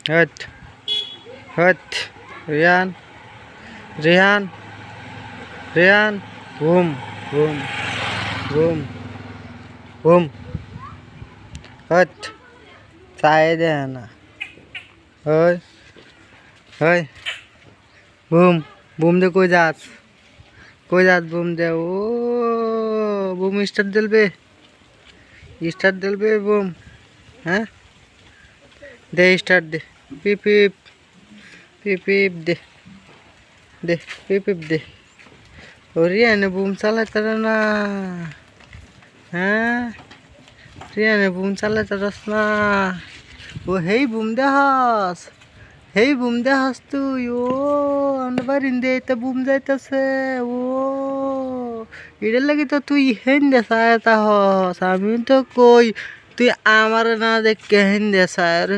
hot hot Riyan Rihan Riyan ঘুম ঘুম ঘুম ঘুম হট চাই দে না ওই ওই বুম বুম দে কই যাস বুম দে ও বুম স্টার্ট দিলবে বুম হ্যাঁ they start they পিপ পিপ পিপ পিপ they they পিপ পিপ they রিয়ানে broom চালাইতার না হ্যাঁ রিয়ানে বুম চালাইতারস না ও হেই বুম দেহাস তুই ও আমরা বাড়িন দে এটা বুম যাইতাছে ও এটার লাগি তো তুই হেন্দে চাইতা হস আমি তো কই তুই আমার না দেখ হেন্দে চায় রে